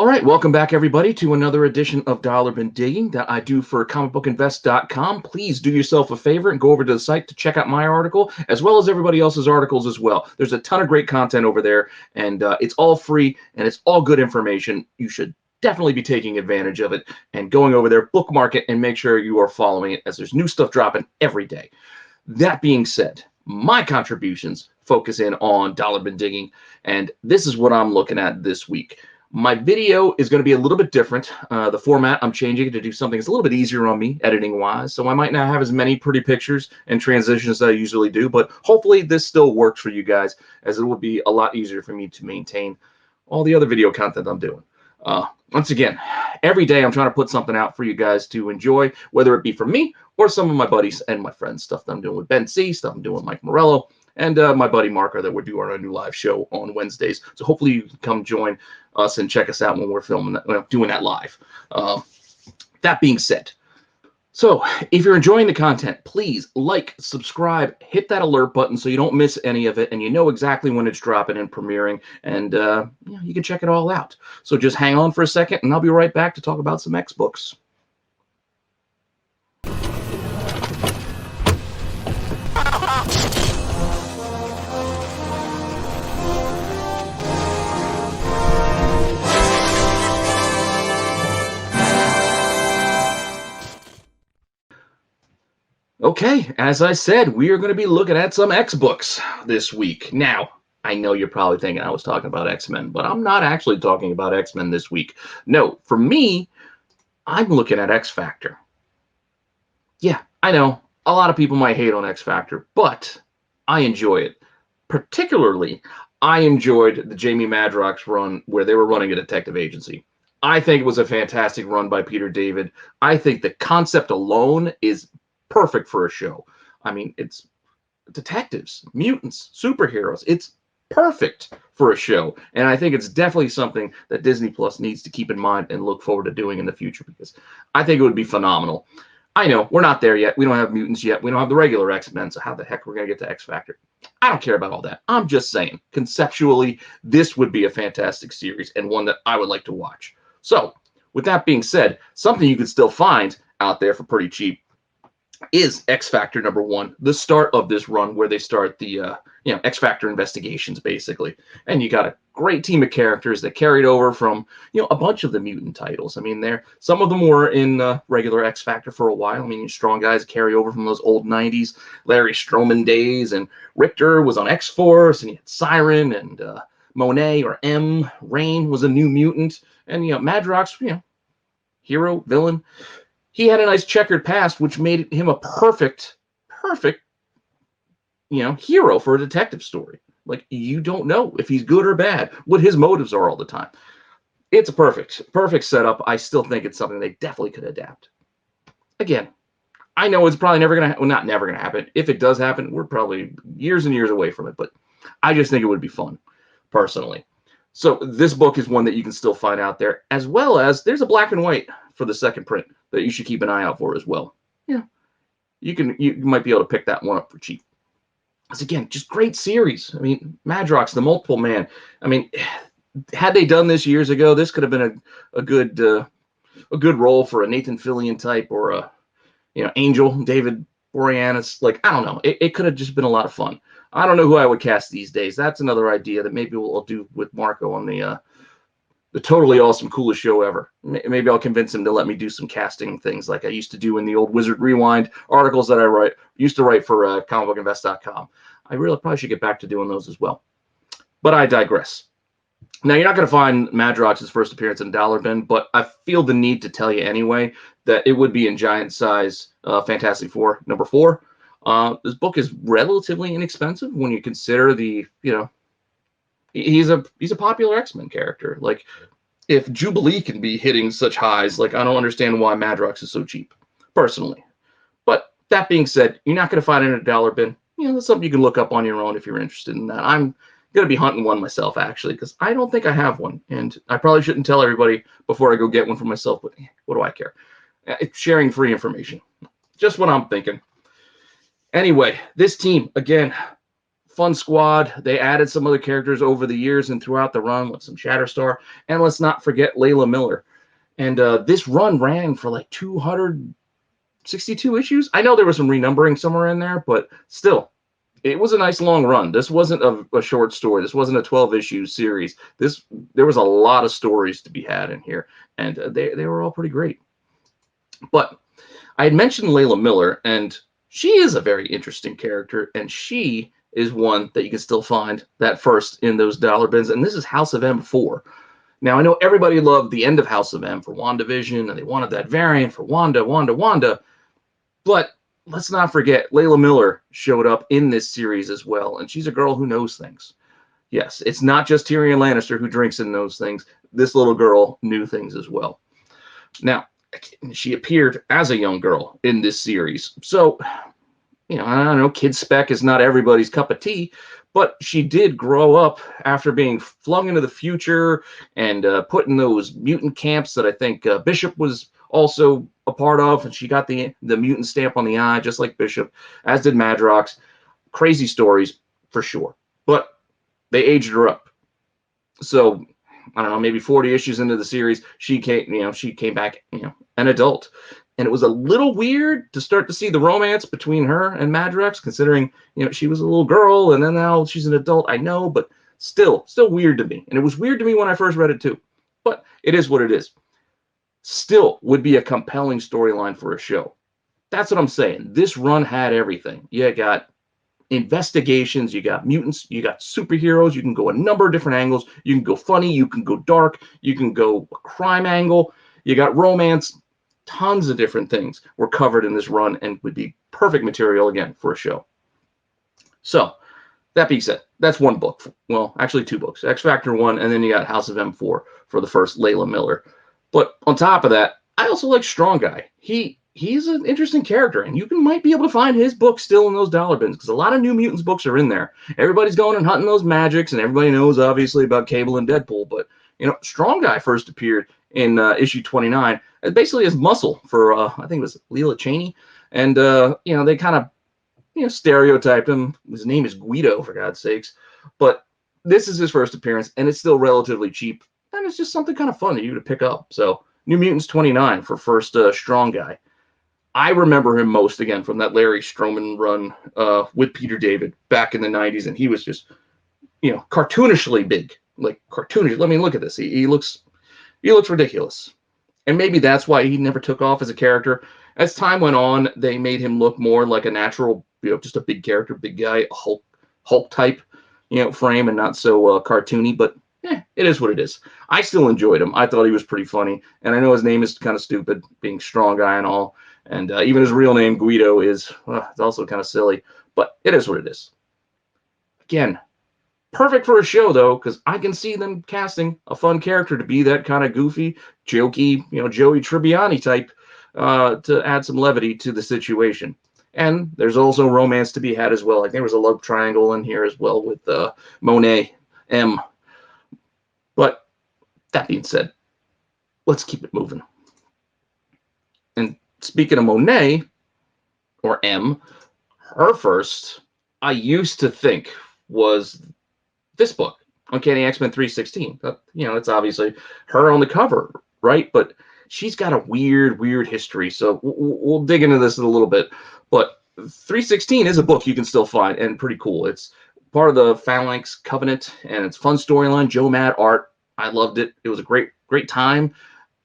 All right, welcome back, everybody, to another edition of Dollar Bin Digging that I do for comicbookinvest.com. Please do yourself a favor and go over to the site to check out my article, as well as everybody else's articles as well. There's a ton of great content over there, and it's all free, and it's all good information. You should definitely be taking advantage of it and going over there, bookmark it, and make sure you are following it, as there's new stuff dropping every day. That being said, my contributions focus in on Dollar Bin Digging, and this is what I'm looking at this week. My video is going to be a little bit different. The format, I'm changing it to do something that's a little bit easier on me, editing-wise, so I might not have as many pretty pictures and transitions as I usually do, but hopefully this still works for you guys, as it will be a lot easier for me to maintain all the other video content I'm doing. Once again, every day I'm trying to put something out for you guys to enjoy, whether it be from me or some of my buddies and my friends, stuff that I'm doing with Ben C., stuff I'm doing with Mike Morello, and my buddy Marco that we're doing our new live show on Wednesdays. So hopefully you can come join us and check us out when we're filming that, doing that live. That being said, so if you're enjoying the content, please like, subscribe, hit that alert button so you don't miss any of it, and you know exactly when it's dropping and premiering, and you can check it all out. So just hang on for a second, and I'll be right back to talk about some X books. Okay, as I said, we are going to be looking at some X books this week. Now, I know you're probably thinking I was talking about X-Men, but I'm not actually talking about X-Men this week. No, for me, I'm looking at X-Factor. Yeah, I know, a lot of people might hate on X-Factor, but I enjoy it. Particularly, I enjoyed the Jamie Madrox run where they were running a detective agency. I think it was a fantastic run by Peter David. I think the concept alone is perfect for a show. I mean, it's detectives, mutants, superheroes. It's perfect for a show. And I think it's definitely something that Disney Plus needs to keep in mind and look forward to doing in the future, because I think it would be phenomenal. I know we're not there yet. We don't have mutants yet. We don't have the regular X-Men. So how the heck we're going to get to X-Factor? I don't care about all that. I'm just saying, conceptually, this would be a fantastic series and one that I would like to watch. So with that being said, something you could still find out there for pretty cheap is X-Factor #1, the start of this run where they start the X-Factor investigations, basically. And you got a great team of characters that carried over from a bunch of the mutant titles. I mean, some of them were in regular X-Factor for a while. I mean, strong guys carry over from those old 90s Larry Stroman days, and Rictor was on X-Force, and you had Siren and Monet or M. Rain was a new mutant, and Madrox, hero, villain. He had a nice checkered past, which made him a perfect, hero for a detective story. Like, you don't know if he's good or bad, what his motives are all the time. It's a perfect setup. I still think it's something they definitely could adapt. Again, I know it's probably never going to, well, not never going to happen. If it does happen, we're probably years and years away from it, but I just think it would be fun, personally. So this book is one that you can still find out there, as well as there's a black and white for the second print that you should keep an eye out for as well. Yeah, you might be able to pick that one up for cheap. Because again, just great series. I mean, Madrox, the Multiple Man. I mean, had they done this years ago, this could have been a good role for a Nathan Fillion type, or a Angel, David Boreanaz. Like, I don't know, it could have just been a lot of fun. I don't know who I would cast these days. That's another idea that maybe we'll do with Marco on the totally awesome, coolest show ever. Maybe I'll convince him to let me do some casting things like I used to do in the old Wizard Rewind articles that I used to write for comicbookinvest.com. I really probably should get back to doing those as well. But I digress. Now, you're not going to find Madrox's first appearance in Dollar Bin, but I feel the need to tell you anyway that it would be in giant size Fantastic Four #4. This book is relatively inexpensive when you consider the, he's a popular X-Men character. Like, if Jubilee can be hitting such highs, like, I don't understand why Madrox is so cheap, personally. But that being said, you're not going to find it in a Dollar Bin. That's something you can look up on your own if you're interested in that. I'm going to be hunting one myself, actually, because I don't think I have one. And I probably shouldn't tell everybody before I go get one for myself, but what do I care? It's sharing free information. Just what I'm thinking. Anyway, this team, again, fun squad. They added some other characters over the years and throughout the run with some Shatterstar. And let's not forget Layla Miller. And this run ran for like 262 issues. I know there was some renumbering somewhere in there, but still, it was a nice long run. This wasn't a short story. This wasn't a 12-issue series. There was a lot of stories to be had in here, and they were all pretty great. But I had mentioned Layla Miller, and she is a very interesting character, and she is one that you can still find that first in those dollar bins, and this is House of M4. Now, I know everybody loved the end of House of M for WandaVision, and they wanted that variant for Wanda, but let's not forget, Layla Miller showed up in this series as well, and she's a girl who knows things. Yes, it's not just Tyrion Lannister who drinks and knows things. This little girl knew things as well. Now, she appeared as a young girl in this series. So, you know, I don't know, kid spec is not everybody's cup of tea, but she did grow up after being flung into the future and put in those mutant camps that I think Bishop was also a part of, and she got the mutant stamp on the eye, just like Bishop, as did Madrox. Crazy stories, for sure. But they aged her up. So, I don't know, maybe 40 issues into the series, she came back, an adult. And it was a little weird to start to see the romance between her and Madrox, considering, she was a little girl, and then now she's an adult, I know, but still weird to me. And it was weird to me when I first read it, too. But it is what it is. Still would be a compelling storyline for a show. That's what I'm saying. This run had everything. You got investigations, you got mutants, you got superheroes, you can go a number of different angles. You can go funny, you can go dark, you can go crime angle, you got romance. Tons of different things were covered in this run and would be perfect material, again, for a show. So, that being said, that's one book. Well, actually two books. X-Factor 1, and then you got House of M4 for the first Layla Miller. But on top of that, I also like Strong Guy. He's an interesting character, and you might be able to find his book still in those dollar bins, because a lot of New Mutants books are in there. Everybody's going and hunting those magics, and everybody knows, obviously, about Cable and Deadpool, but, Strong Guy first appeared in issue 29 as basically his muscle for, I think it was Leela Cheney, and, they kind of, stereotyped him. His name is Guido, for God's sakes, but this is his first appearance, and it's still relatively cheap, and it's just something kind of fun to pick up. So, New Mutants 29 for first Strong Guy. I remember him most, again, from that Larry Stroman run with Peter David back in the 90s, and he was just, cartoonishly big. Like, cartoonish. I mean, look at this. He looks ridiculous. And maybe that's why he never took off as a character. As time went on, they made him look more like a natural, just a big character, big guy, a Hulk type, frame, and not so cartoony, but it is what it is. I still enjoyed him. I thought he was pretty funny, and I know his name is kind of stupid, being Strong Guy and all, and even his real name, Guido, is it's also kind of silly, but it is what it is. Again, perfect for a show, though, because I can see them casting a fun character to be that kind of goofy, jokey, Joey Tribbiani type, to add some levity to the situation. And there's also romance to be had as well. Like, there was a love triangle in here as well with Monet M. But that being said, let's keep it moving. And speaking of Monet, or M, her first, I used to think was this book, Uncanny X-Men 316. It's obviously her on the cover, right? But she's got a weird history. So we'll dig into this in a little bit. But 316 is a book you can still find, and pretty cool. It's part of the Phalanx Covenant, and it's fun storyline. Joe Mad art. I loved it. It was a great time.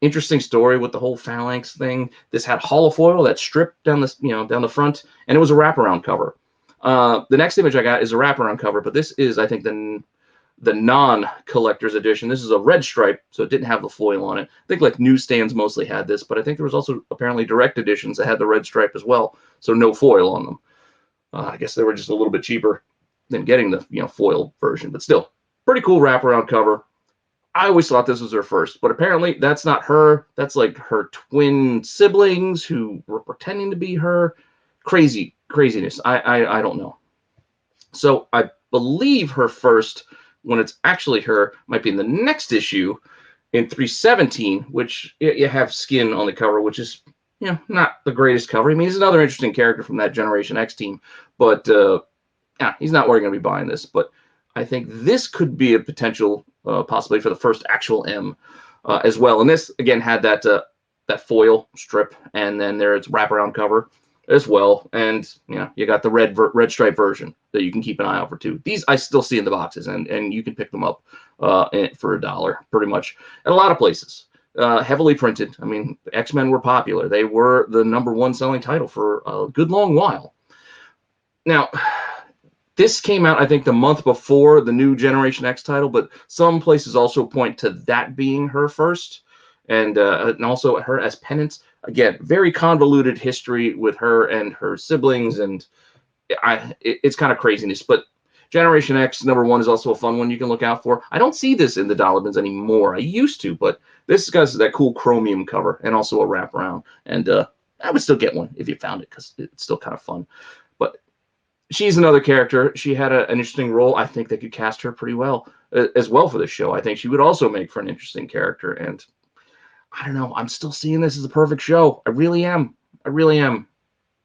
Interesting story with the whole Phalanx thing. This had holofoil that stripped down the front, and it was a wraparound cover. The next image I got is a wraparound cover, but this is, I think, the non-collector's edition. This is a red stripe, so it didn't have the foil on it. I think like newsstands mostly had this, but I think there was also apparently direct editions that had the red stripe as well, so no foil on them. I guess they were just a little bit cheaper than getting the foil version, but still, pretty cool wraparound cover. I always thought this was her first, but apparently that's not her. That's like her twin siblings who were pretending to be her. Craziness. I don't know. So I believe her first, when it's actually her, might be in the next issue in 317, which you have Skin on the cover, which is not the greatest cover. I mean, he's another interesting character from that Generation X team, but yeah, he's not going to be buying this, but I think this could be a potential possibility for the first actual M as well. And this again had that that foil strip, and then there's wraparound cover as well. And you know, you got the red stripe version that you can keep an eye out for too. These I still see in the boxes, and you can pick them up for $1 pretty much at a lot of places. Heavily printed. I mean, X-Men were popular. They were the #1 selling title for a good long while. Now, this came out, I think, the month before the new Generation X title, but some places also point to that being her first, and also her as Penance. Again, very convoluted history with her and her siblings, and it's kind of craziness. But Generation X #1 is also a fun one you can look out for. I don't see this in the dollar bins anymore. I used to, but this has that cool chromium cover and also a wraparound. And I would still get one if you found it because it's still kind of fun. But she's another character. She had an interesting role. I think they could cast her pretty well as well for this show. I think she would also make for an interesting character. And I don't know. I'm still seeing this as a perfect show. I really am. I really am.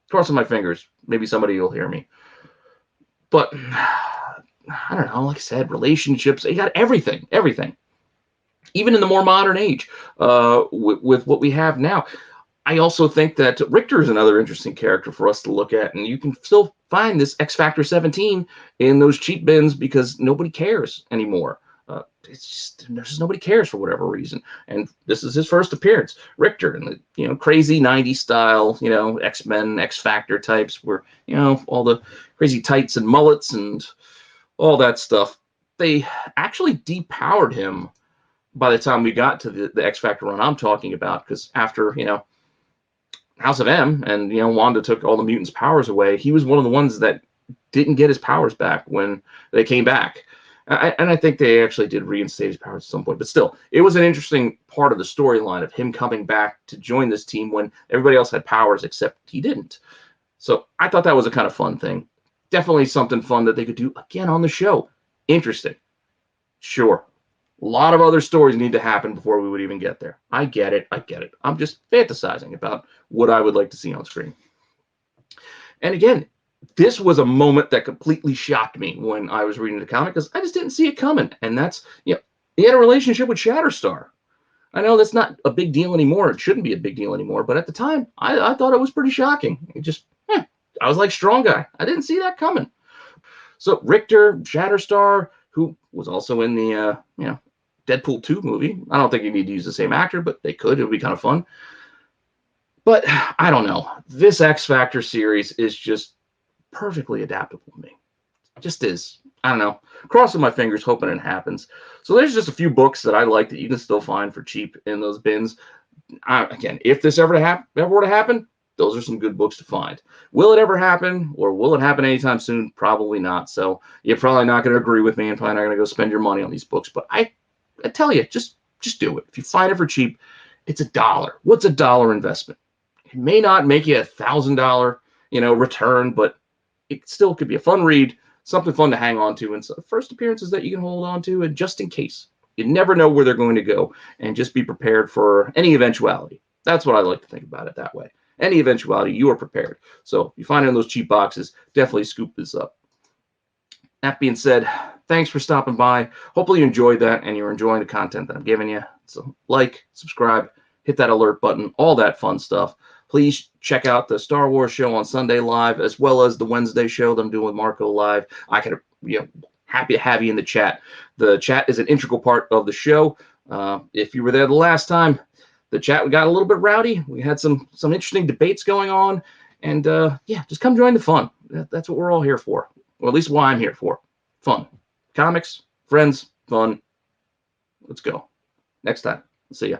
Crossing my fingers. Maybe somebody will hear me. But I don't know. Like I said, relationships. You got everything. Everything. Even in the more modern age, with what we have now. I also think that Rictor is another interesting character for us to look at, and you can still find this xfactor 17 in those cheap bins because nobody cares anymore. It's just nobody cares for whatever reason, and this is his first appearance, Rictor, and the crazy 90s style, X-Men, X-Factor types, where all the crazy tights and mullets and all that stuff. They actually depowered him by the time we got to the X-Factor run I'm talking about, because after House of M and Wanda took all the mutants' powers away, he was one of the ones that didn't get his powers back when they came back. And I think they actually did reinstate his powers at some point. But still, it was an interesting part of the storyline of him coming back to join this team when everybody else had powers except he didn't. So I thought that was a kind of fun thing. Definitely something fun that they could do again on the show. Interesting. Sure. A lot of other stories need to happen before we would even get there. I get it. I get it. I'm just fantasizing about what I would like to see on screen. And again, this was a moment that completely shocked me when I was reading the comic because I just didn't see it coming. And that's, he had a relationship with Shatterstar. I know that's not a big deal anymore. It shouldn't be a big deal anymore. But at the time, I thought it was pretty shocking. It just, I was like, strong guy. I didn't see that coming. So Rictor, Shatterstar, who was also in the, Deadpool 2 movie. I don't think you need to use the same actor, but they could. It would be kind of fun. But I don't know. This X-Factor series is just perfectly adaptable to me. It just is. I don't know. Crossing my fingers, hoping it happens. So there's just a few books that I like that you can still find for cheap in those bins. Again, if this ever were to happen, those are some good books to find. Will it ever happen, or will it happen anytime soon? Probably not. So you're probably not going to agree with me and probably not going to go spend your money on these books. But I tell you, just do it. If you find it for cheap, it's $1. What's $1 investment? It may not make you $1,000, return, but it still could be a fun read, something fun to hang on to, and so first appearances that you can hold on to, and just in case. You never know where they're going to go, and just be prepared for any eventuality. That's what I like to think about it that way. Any eventuality, you are prepared. So if you find it in those cheap boxes, definitely scoop this up. That being said, thanks for stopping by. Hopefully you enjoyed that and you're enjoying the content that I'm giving you. So like, subscribe, hit that alert button, all that fun stuff. Please check out the Star Wars show on Sunday live, as well as the Wednesday show that I'm doing with Marco live. I could, happy to have you in the chat. The chat is an integral part of the show. If you were there the last time, the chat got a little bit rowdy. We had some interesting debates going on, and just come join the fun. That's what we're all here for. Or at least what I'm here for. Fun. Comics, friends, fun. Let's go. Next time. See ya.